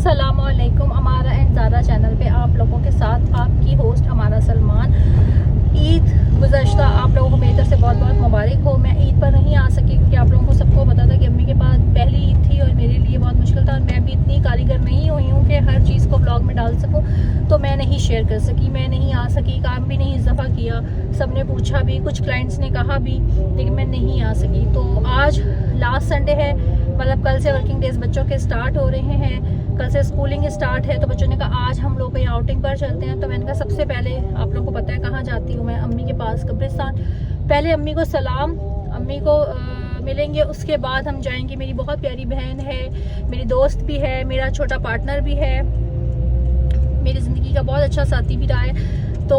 अस्सलामुअलैकुम। हमारा and Zaara channel पे आप लोगों के साथ आपकी होस्ट हमारा सलमान। ईद गुज़श्ता आप लोगों को मेरी तरफ से बहुत बहुत मुबारक हो। मैं ईद पर नहीं आ सकी क्योंकि आप लोगों को सबको पता था कि अम्मी के पास पहली ईद थी और मेरे लिए बहुत मुश्किल था और मैं भी इतनी कारीगर नहीं हुई हूँ कि हर चीज़ को ब्लॉग में डाल सकूँ, तो मैं नहीं शेयर कर सकी, मैं नहीं आ सकी, काम भी नहीं इस दफ़ा किया। सब ने पूछा भी, कुछ क्लाइंट्स ने कहा भी, लेकिन मैं नहीं आ सकी। तो आज लास्ट संडे है, मतलब कल से वर्किंग डेज बच्चों के स्टार्ट हो रहे हैं, कल से स्कूलिंग स्टार्ट है। तो बच्चों ने कहा आज हम लोग कहीं आउटिंग पर चलते हैं। तो मैंने कहा सबसे पहले आप लोगों को पता है कहाँ जाती हूँ मैं, अम्मी के पास कब्रिस्तान। पहले अम्मी को सलाम, अम्मी को मिलेंगे, उसके बाद हम जाएंगे। मेरी बहुत प्यारी बहन है, मेरी दोस्त भी है, मेरा छोटा पार्टनर भी है, मेरी ज़िंदगी का बहुत अच्छा साथी भी रहा है। तो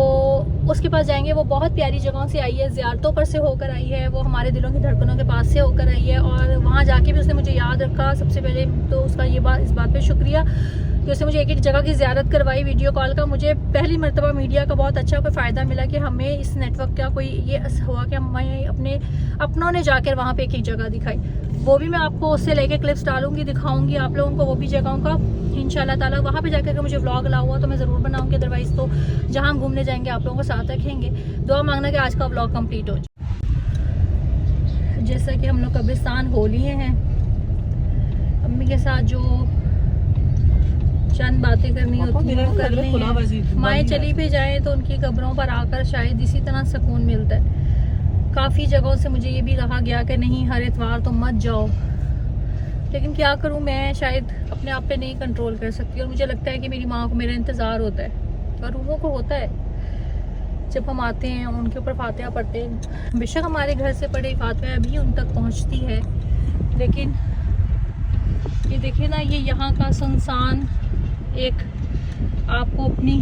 उसके पास जाएंगे। वो बहुत प्यारी जगहों से आई है, ज़ियारतों पर से होकर आई है, वो हमारे दिलों की धड़कनों के पास से होकर आई है और वहाँ जाके भी उसने मुझे याद रखा। सबसे पहले तो उसका इस बात पे शुक्रिया कि उसने मुझे एक एक जगह की ज़ियारत करवाई वीडियो कॉल का। मुझे पहली मरतबा मीडिया का बहुत अच्छा कोई फ़ायदा मिला कि हमें इस नेटवर्क का कोई ये हुआ कि हमें अपने अपनों ने जाकर वहाँ पे एक एक जगह दिखाई। वो भी मैं आपको उससे लेके क्लिप्स डालूंगी, दिखाऊंगी आप लोगों को वो भी जगहों का इंशाल्लाह ताला। वहाँ पे जाकर मुझे व्लॉग ला हुआ तो मैं ज़रूर बनाऊंगी, अदरवाइज़ तो जहाँ हम घूमने जाएंगे आप लोगों को साथ रखेंगे। दुआ मांगना कि आज का व्लॉग कंप्लीट हो जाए। जैसा कि हम लोग कब्रिस्तान हो लिए हैं, अम्मी के साथ जो चंद बातें करनी होती हैं वो कर लें। माएँ चली भी जाएँ तो उनकी कब्रों पर आकर शायद इसी तरह सुकून मिलता है। काफ़ी जगहों से मुझे ये भी कहा गया कि नहीं हर इतवार तो मत जाओ, लेकिन क्या करूं, मैं शायद अपने आप पे नहीं कंट्रोल कर सकती। और मुझे लगता है कि मेरी माँ को मेरा इंतज़ार होता है और रूहों को होता है जब हम आते हैं, उनके ऊपर फातिहा पढ़ते हैं। बेशक हमारे घर से पढ़े फातिहा अभी उन तक पहुँचती है, लेकिन ये देखिए ना, ये यहाँ का सुनसान एक आपको अपनी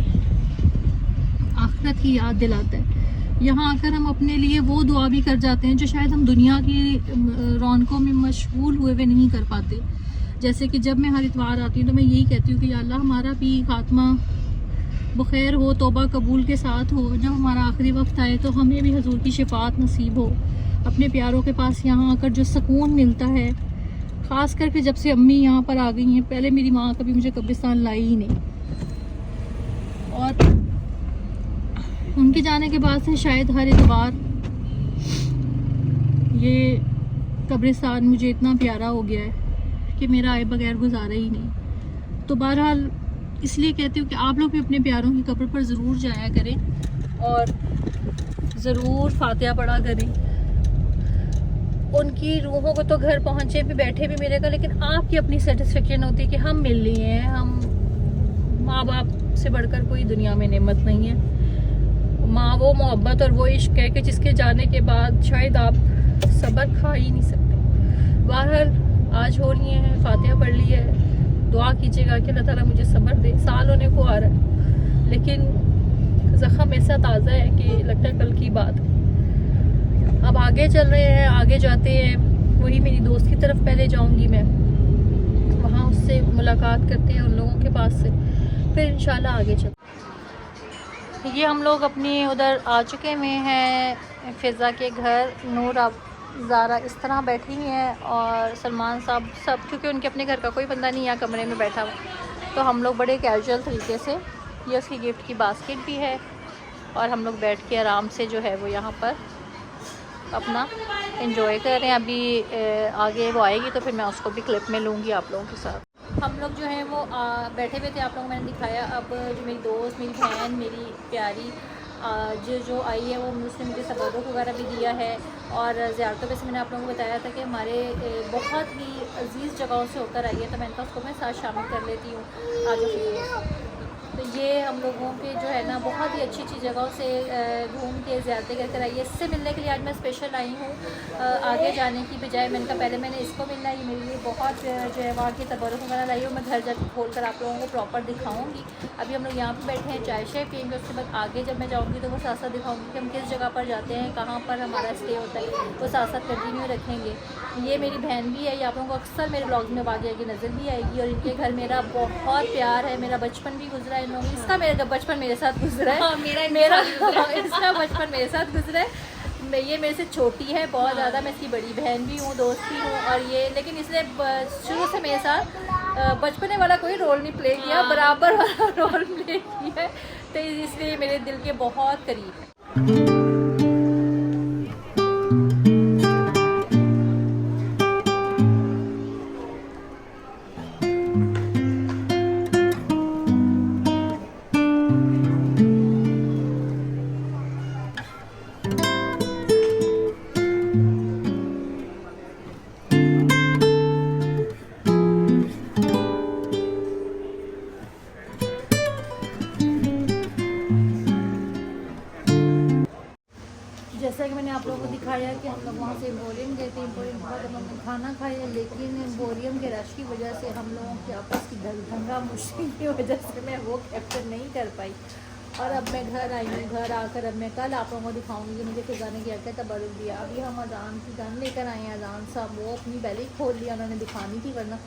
आखिरत की याद दिलाता है। यहाँ आकर हम अपने लिए वो दुआ भी कर जाते हैं जो शायद हम दुनिया की रौनकों में मशगूल हुए हुए नहीं कर पाते। जैसे कि जब मैं हर इतवार आती हूँ तो मैं यही कहती हूँ कि या अल्लाह हमारा भी खात्मा बखैर हो, तौबा कबूल के साथ हो। जब हमारा आखिरी वक्त आए तो हमें भी हुजूर की शिफात नसीब हो। अपने प्यारों के पास यहाँ आकर जो सुकून मिलता है, ख़ास करके जब से अम्मी यहाँ पर आ गई हैं। पहले मेरी माँ कभी मुझे कब्रिस्तान लाई ही नहीं और उनके जाने के बाद से शायद हर इतवार ये कब्रिस्तान मुझे इतना प्यारा हो गया है कि मेरा आए बगैर गुजारा ही नहीं। तो बहरहाल इसलिए कहती हूँ कि आप लोग भी अपने प्यारों की कब्र पर ज़रूर जाया करें और ज़रूर फातिहा पढ़ा करें। उनकी रूहों को तो घर पहुँचे भी बैठे भी मिलेगा, लेकिन आपकी अपनी सेटिस्फेक्शन होती है कि हम मिल लिए हैं। हम माँ बाप से बढ़कर कोई दुनिया में नेमत नहीं है। माँ वो मोहब्बत और वो इश्क है कि जिसके जाने के बाद शायद आप सब्र खा ही नहीं सकते। बहरहाल आज हो रही है, फातिहा पढ़ ली है, दुआ कीजिएगा कि अल्लाह ताला मुझे सब्र दे। साल होने को आ रहा है लेकिन ज़ख्म ऐसा ताज़ा है कि लगता है कल की बात। अब आगे चल रहे हैं, आगे जाते हैं। वही मेरी दोस्त की तरफ पहले जाऊंगी मैं, वहाँ उससे मुलाकात करते हैं उन लोगों के पास से, फिर इंशाल्लाह आगे चलते। ये हम लोग अपनी उधर आ चुके हुए हैं फ़िज़ा के घर। नूर अब ज़ारा इस तरह बैठी हुई हैं और सलमान साहब सब, क्योंकि उनके अपने घर का कोई बंदा नहीं है कमरे में बैठा हुआ, तो हम लोग बड़े कैजुअल तरीके से, ये उसकी गिफ्ट की बास्केट भी है और हम लोग बैठ के आराम से जो है वो यहाँ पर अपना एंजॉय कर रहे हैं। अभी आगे वो आएगी तो फिर मैं उसको भी क्लिप में लूँगी आप लोगों के साथ। हम लोग जो है वो बैठे हुए थे, आप लोगों को मैंने दिखाया। अब जो मेरी दोस्त, मेरी बहन, मेरी प्यारी जो आई है वो उसने मुझे सबक वगैरह भी दिया है और ज़ियारतों पे से मैंने आप लोगों को बताया था कि हमारे बहुत ही अजीज़ जगहों से होकर आई है, तो मैंने कहा उसको मैं साथ शामिल कर लेती हूँ आज। तो ये हम लोगों के जो है ना बहुत ही अच्छी अच्छी जगहों से घूम के ज़ियारतें कर आई है। इससे मिलने के लिए आज मैं स्पेशल आई हूँ, आगे जाने की बजाय मैंने कहा पहले मैंने इसको मिलना है। मेरे लिए बहुत जो है वहाँ की तबरुक वगैरह लाई हूँ, मैं घर जाकर खोल कर आप लोगों को प्रॉपर दिखाऊँगी। अभी हम लोग यहाँ पर बैठे हैं, चाय शाय पियेंगे, उसके बाद आगे जब मैं जाऊँगी तो वो साथ साथ दिखाऊँगी कि हम किस जगह पर जाते हैं, कहाँ पर हमारा स्टे होता है, वो साथ साथ कंटिन्यू रखेंगे। ये मेरी बहन भी है, ये आप लोगों को अक्सर मेरे ब्लॉग्स में आगे आगे नज़र भी आएगी और इनके घर मेरा बहुत प्यार है। मेरा बचपन भी गुजरा है इन लोगों, इसका मेरा बचपन मेरे साथ गुजरा है। हाँ, मेरा इसका बचपन मेरे साथ गुजरा है। ये मेरे से छोटी है बहुत ज़्यादा, मैं इसकी बड़ी बहन भी हूँ, दोस्त भी हूँ और ये, लेकिन इसने शुरू से मेरे साथ बचपने वाला कोई रोल नहीं प्ले किया, बराबर वाला रोल प्ले किया है, तो इसलिए मेरे दिल के बहुत करीब है। जैसा कि मैंने आप लोगों को दिखाया कि हम लोग वहाँ से एम्पोरियम गए थे, एम्पोरियम के बाद हम लोगों ने खाना खाया, लेकिन एम्पोरियम के रश की वजह से हम लोगों की आपस की दंगा मुश्किल की वजह से मैं वो कैप्चर नहीं कर पाई। और अब मैं घर आई हूँ, घर आकर अब मैं कल आप लोगों को दिखाऊंगी कि मुझे फिजा ने क्या क्या तबरुक दिया। अभी हम अजान की गन लेकर आए हैं, अजान साहब वो अपनी पहले ही खोल लिया, उन्होंने दिखानी थी, वरना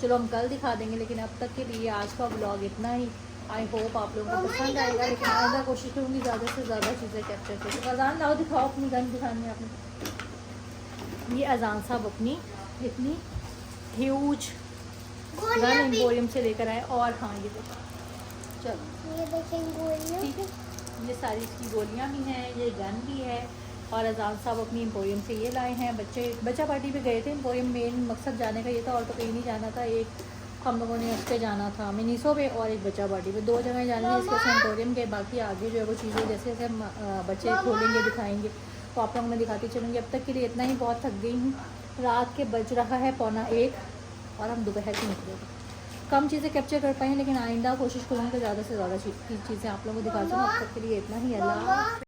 चलो हम कल दिखा देंगे। लेकिन अब तक के लिए आज का व्लॉग इतना ही। आई होप आप लोगों को पसंद आएगा, लेकिन आइंदा कोशिश करूँगी ज़्यादा से ज़्यादा चीज़ें कैप्चर करें। तो अजान लाओ, दिखाओ अपनी गन दिखानी आपने। ये अजान साहब अपनी इतनी ह्यूज गन एम्पोरियम से लेकर आए। और हाँ ये देखो, चलो ये देखें गोलियां। ठीक है, ये सारी इसकी गोलियां भी हैं, ये गन भी है। और अजान साहब अपनी एम्पोरियम से ये लाए हैं। बच्चा पार्टी पे गए थे, एम्पोरियम मेन मकसद जाने का ये था, और तो कहीं नहीं जाना था। एक हम लोगों ने उस पर जाना था मिनीसो पे, और एक बच्चा पार्टी पे, 2 जगह जाना है। इसके एम्पोरियम के बाकी आगे जो है वो चीज़ें जैसे जैसे हम बच्चे खोलेंगे दिखाएंगे तो आप लोगों में दिखाती चलूँगी। अब तक के लिए इतना ही, बहुत थक गई हूँ। रात के बज रहा है 12:45 और हम दोपहर से निकले। कम चीज़ें कैप्चर कर पाए हैं, लेकिन आइंदा कोशिश करूँगी कि ज़्यादा से ज़्यादा चीज़ें आप लोगों को दिखा सकूँ। अब तक के लिए इतना ही। अल्लाह।